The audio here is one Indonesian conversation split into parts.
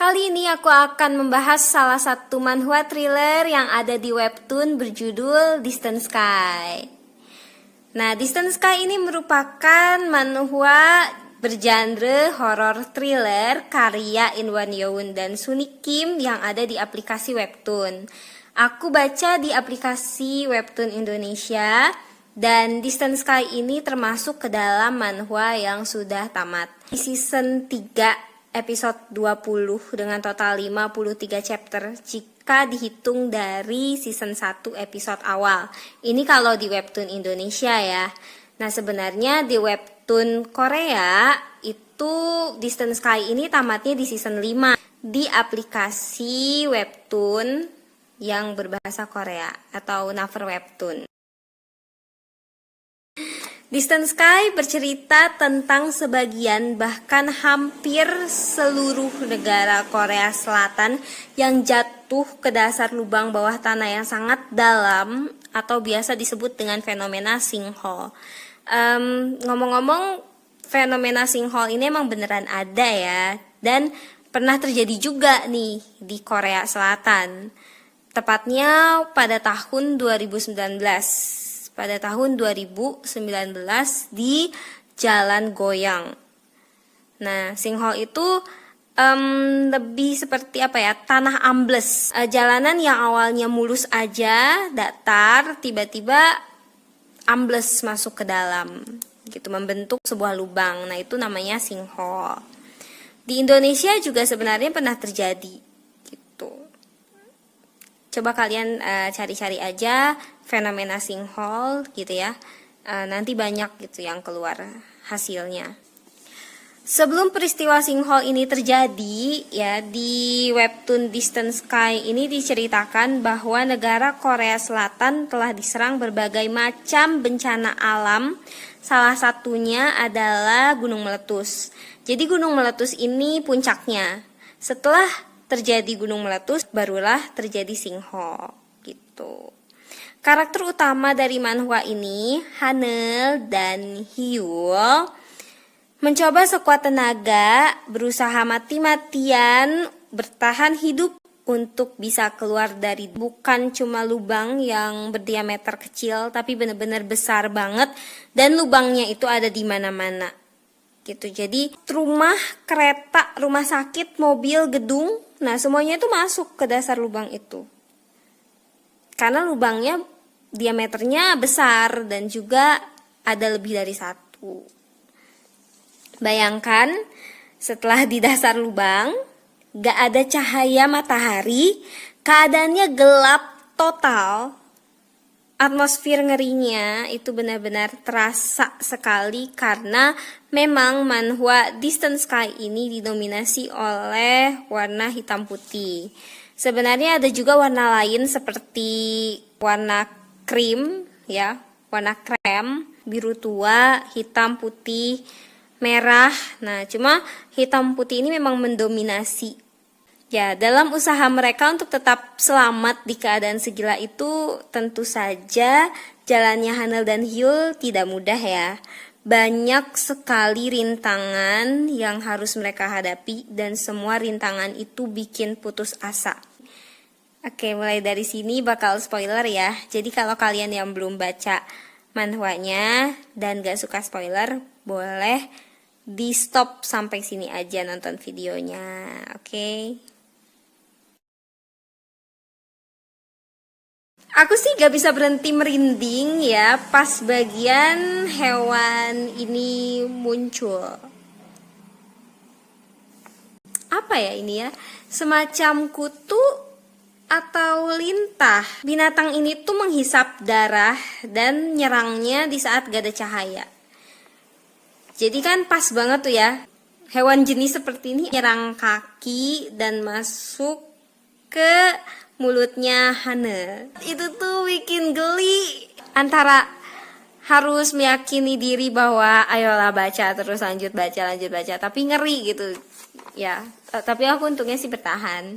Kali ini aku akan membahas salah satu manhwa thriller yang ada di webtoon berjudul Distant Sky. Nah, Distant Sky ini merupakan manhwa bergenre horror thriller karya In Won Yeon dan Suni Kim yang ada di aplikasi webtoon. Aku baca di aplikasi webtoon Indonesia dan Distant Sky ini termasuk ke dalam manhwa yang sudah tamat. Di season 3 episode 20 dengan total 53 chapter jika dihitung dari season 1 episode awal. Ini kalau di webtoon Indonesia ya. Nah, sebenarnya di webtoon Korea itu Distant Sky ini tamatnya di season 5 di aplikasi webtoon yang berbahasa Korea atau Naver Webtoon. Distant Sky bercerita tentang sebagian bahkan hampir seluruh negara Korea Selatan yang jatuh ke dasar lubang bawah tanah yang sangat dalam atau biasa disebut dengan fenomena sinkhole. Ngomong-ngomong, fenomena sinkhole ini emang beneran ada ya, dan pernah terjadi juga nih di Korea Selatan. Tepatnya pada tahun 2019. Pada tahun 2019 di Jalan Goyang. Nah, sinkhole itu lebih seperti apa ya, tanah ambles. Jalanan yang awalnya mulus aja, datar, tiba-tiba ambles masuk ke dalam, gitu, membentuk sebuah lubang. Nah, itu namanya sinkhole. Di Indonesia juga sebenarnya pernah terjadi, gitu. Coba kalian cari-cari aja fenomena sinkhole gitu ya. Nanti banyak gitu yang keluar hasilnya. Sebelum peristiwa sinkhole ini terjadi ya, di webtoon Distant Sky ini diceritakan bahwa negara Korea Selatan telah diserang berbagai macam bencana alam. Salah satunya adalah gunung meletus. Jadi gunung meletus ini puncaknya. Setelah terjadi gunung meletus, barulah terjadi sinkhole gitu. Karakter utama dari manhwa ini, Hanel dan Hyul, mencoba sekuat tenaga, berusaha mati-matian bertahan hidup untuk bisa keluar dari bukan cuma lubang yang berdiameter kecil, tapi benar-benar besar banget, dan lubangnya itu ada di mana-mana. Gitu. Jadi rumah, kereta, rumah sakit, mobil, gedung, nah semuanya itu masuk ke dasar lubang itu. Karena lubangnya diameternya besar dan juga ada lebih dari satu. Bayangkan setelah di dasar lubang, gak ada cahaya matahari, keadaannya gelap total. Atmosfer ngerinya itu benar-benar terasa sekali karena memang manhwa Distant Sky ini didominasi oleh warna hitam putih. Sebenarnya ada juga warna lain seperti warna krim ya, warna krem, biru tua, hitam putih, merah. Nah, cuma hitam putih ini memang mendominasi. Ya, dalam usaha mereka untuk tetap selamat di keadaan segila itu, tentu saja jalannya Hanel dan Hyul tidak mudah ya. Banyak sekali rintangan yang harus mereka hadapi dan semua rintangan itu bikin putus asa. Oke, mulai dari sini bakal spoiler ya. Jadi kalau kalian yang belum baca manhwanya dan gak suka spoiler, boleh di stop sampai sini aja nonton videonya. Oke. Aku sih gak bisa berhenti merinding ya pas bagian hewan ini muncul. Apa ya ini ya? Semacam kutu atau lintah. Binatang ini tuh menghisap darah dan nyerangnya di saat gak ada cahaya. Jadi kan pas banget tuh ya, hewan jenis seperti ini nyerang kaki dan masuk ke mulutnya Hanel. Itu tuh bikin geli. Antara harus meyakini diri bahwa ayolah baca terus lanjut baca, tapi ngeri gitu. Ya, tapi aku untungnya sih bertahan.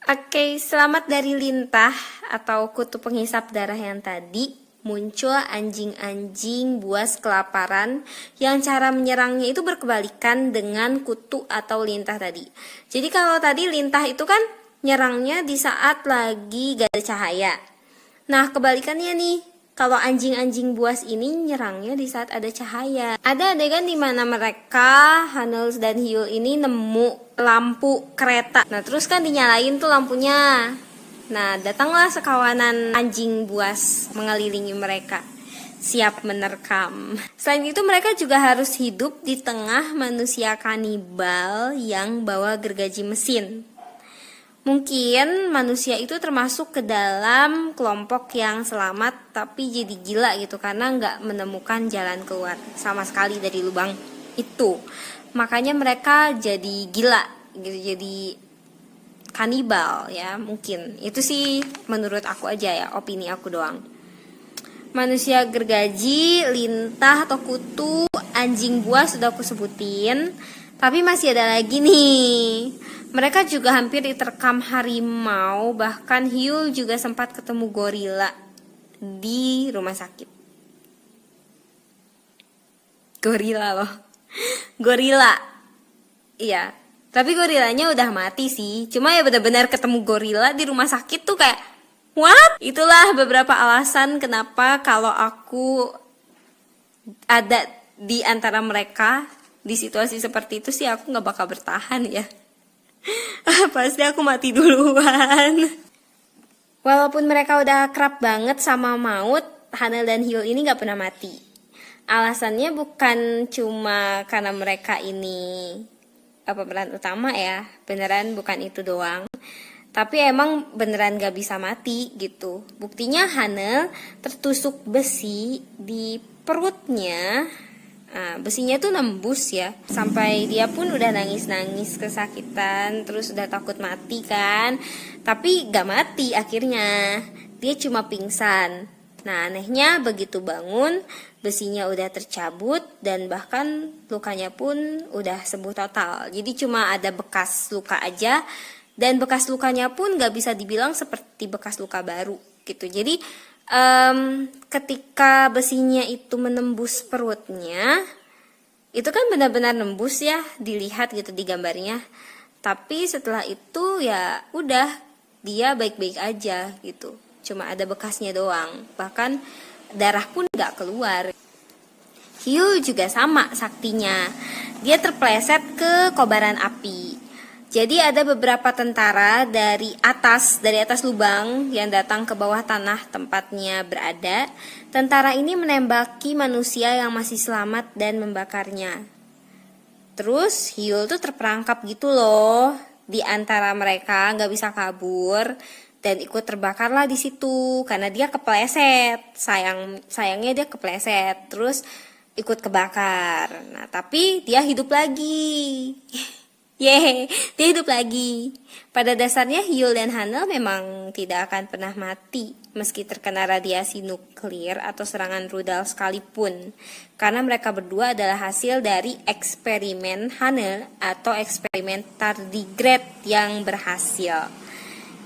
Oke, selamat dari lintah atau kutu penghisap darah yang tadi. muncul anjing-anjing buas kelaparan yang cara menyerangnya itu berkebalikan dengan kutu atau lintah tadi. Jadi kalau tadi lintah itu kan nyerangnya di saat lagi gak ada cahaya. Nah kebalikannya nih, kalau anjing-anjing buas ini nyerangnya di saat ada cahaya. Ada adegan di mana mereka, Hanels dan Hyul ini nemu lampu kereta. Nah terus kan dinyalain tuh lampunya. Nah, datanglah sekawanan anjing buas mengelilingi mereka, siap menerkam. Selain itu, mereka juga harus hidup di tengah manusia kanibal yang bawa gergaji mesin. Mungkin manusia itu termasuk ke dalam kelompok yang selamat, tapi jadi gila gitu, karena nggak menemukan jalan keluar sama sekali dari lubang itu. Makanya mereka jadi gila gitu, jadi kanibal ya, mungkin itu sih menurut aku aja ya, opini aku doang. Manusia gergaji, lintah atau kutu, anjing buas sudah aku sebutin, tapi masih ada lagi nih. Mereka juga hampir diterkam harimau, bahkan Hyul juga sempat ketemu gorila di rumah sakit. Gorila loh, gorila, iya. Tapi gorilanya udah mati sih. Cuma ya benar-benar ketemu gorila di rumah sakit tuh kayak what? Itulah beberapa alasan kenapa kalau aku ada di antara mereka di situasi seperti itu sih aku gak bakal bertahan ya. Pasti aku mati duluan. Walaupun mereka udah kerap banget sama maut, Hanel dan Hyul ini gak pernah mati. Alasannya bukan cuma karena mereka ini pemeran utama ya, beneran bukan itu doang, tapi emang beneran gak bisa mati gitu. Buktinya Hanel tertusuk besi di perutnya. Nah, besinya tuh nembus ya, sampai dia pun udah nangis-nangis kesakitan, terus udah takut mati kan, tapi gak mati akhirnya, dia cuma pingsan. Nah anehnya begitu bangun, besinya udah tercabut dan bahkan lukanya pun udah sembuh total. Jadi cuma ada bekas luka aja, dan bekas lukanya pun gak bisa dibilang seperti bekas luka baru gitu. Jadi ketika besinya itu menembus perutnya, itu kan benar-benar nembus ya, dilihat gitu di gambarnya. Tapi setelah itu ya udah, dia baik-baik aja gitu. Cuma ada bekasnya doang, bahkan darah pun gak keluar. Hyul juga sama saktinya, dia terpleset ke kobaran api. Jadi ada beberapa tentara dari atas lubang yang datang ke bawah tanah tempatnya berada. Tentara ini menembaki manusia yang masih selamat dan membakarnya. Terus Hyul tuh terperangkap gitu loh di antara mereka, gak bisa kabur. Dan ikut terbakarlah di situ karena dia kepleset. Sayangnya dia kepleset, terus ikut kebakar. Nah, tapi dia hidup lagi. Yeay, dia hidup lagi. Pada dasarnya Hyul dan Hanel memang tidak akan pernah mati meski terkena radiasi nuklir atau serangan rudal sekalipun. Karena mereka berdua adalah hasil dari eksperimen Hanel atau eksperimen tardigrade yang berhasil.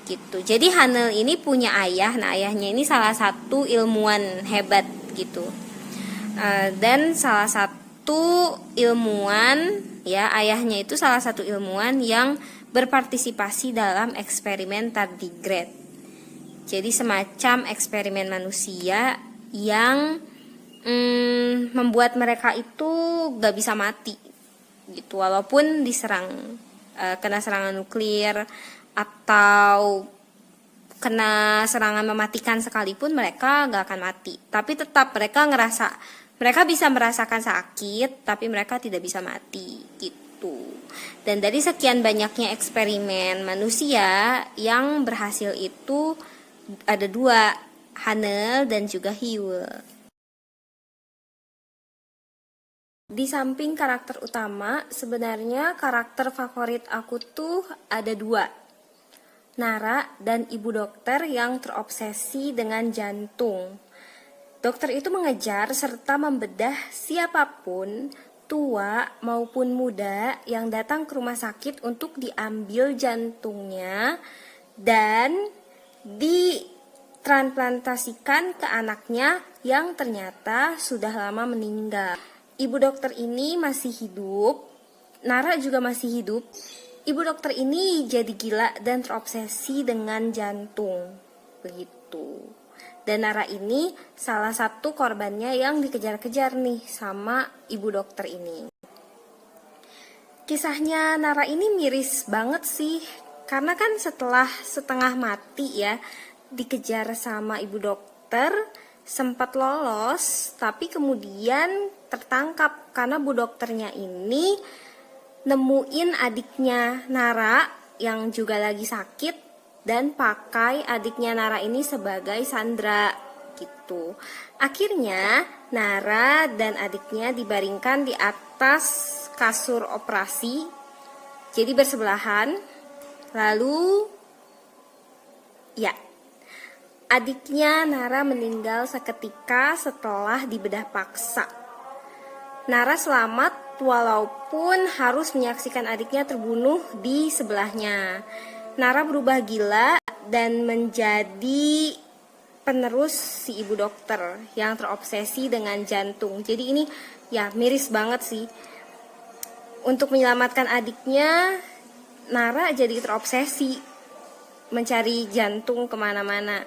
Gitu. Jadi Hanel ini punya ayah. Nah ayahnya ini salah satu ilmuwan hebat gitu. Dan salah satu ilmuwan ya, ayahnya itu salah satu ilmuwan yang berpartisipasi dalam eksperimen tardigrade. Jadi semacam eksperimen manusia yang membuat mereka itu gak bisa mati gitu, walaupun diserang, kena serangan nuklir atau kena serangan mematikan sekalipun, mereka gak akan mati. Tapi tetap mereka bisa merasakan sakit, tapi mereka tidak bisa mati gitu. Dan dari sekian banyaknya eksperimen manusia yang berhasil itu ada 2, Hanel dan juga Hyul. Di samping karakter utama, sebenarnya karakter favorit aku tuh ada 2. Nara dan ibu dokter yang terobsesi dengan jantung. Dokter itu mengejar serta membedah siapapun, tua maupun muda, yang datang ke rumah sakit untuk diambil jantungnya dan ditransplantasikan ke anaknya yang ternyata sudah lama meninggal. Ibu dokter ini masih hidup, Nara juga masih hidup. Ibu dokter ini jadi gila dan terobsesi dengan jantung. Begitu. Dan Nara ini salah satu korbannya yang dikejar-kejar nih sama ibu dokter ini. Kisahnya Nara ini miris banget sih. Karena kan setelah setengah mati ya, dikejar sama ibu dokter, sempat lolos, tapi kemudian tertangkap karena bu dokternya ini nemuin adiknya Nara yang juga lagi sakit dan pakai adiknya Nara ini sebagai sandera gitu. Akhirnya Nara dan adiknya dibaringkan di atas kasur operasi, jadi bersebelahan. Lalu ya, adiknya Nara meninggal seketika setelah dibedah paksa. Nara selamat walaupun harus menyaksikan adiknya terbunuh di sebelahnya. Nara berubah gila dan menjadi penerus si ibu dokter yang terobsesi dengan jantung. Jadi ini ya miris banget sih. Untuk menyelamatkan adiknya, Nara jadi terobsesi mencari jantung kemana-mana.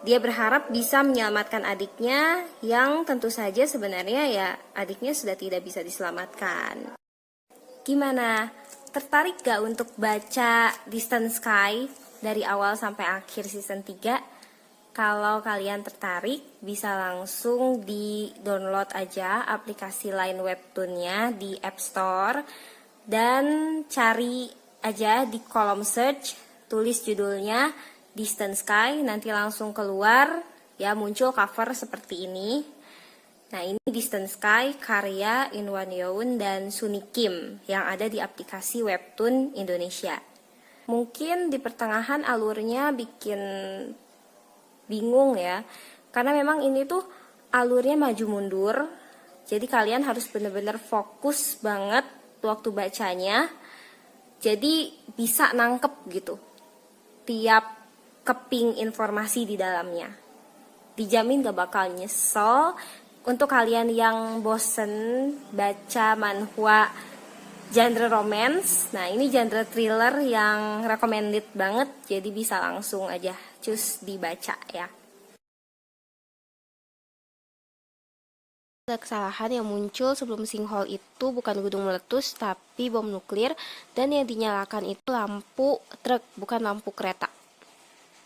Dia berharap bisa menyelamatkan adiknya yang tentu saja sebenarnya ya adiknya sudah tidak bisa diselamatkan. Gimana? Tertarik gak untuk baca Distant Sky dari awal sampai akhir season 3? Kalau kalian tertarik bisa langsung di-download aja aplikasi Line Webtoonnya di App Store dan cari aja di kolom search, tulis judulnya Distant Sky, nanti langsung keluar ya muncul cover seperti ini. Nah, ini Distant Sky karya In Won Youn dan Suni Kim yang ada di aplikasi Webtoon Indonesia. Mungkin di pertengahan alurnya bikin bingung ya, karena memang ini tuh alurnya maju mundur. Jadi kalian harus benar-benar fokus banget waktu bacanya. Jadi bisa nangkep gitu tiap keping informasi di dalamnya. Dijamin gak bakal nyesel. Untuk kalian yang bosen baca manhwa genre romance, nah ini genre thriller yang recommended banget. Jadi bisa langsung aja cus dibaca ya. Ada kesalahan yang muncul sebelum sinkhole itu bukan gunung meletus tapi bom nuklir, dan yang dinyalakan itu lampu truk bukan lampu kereta.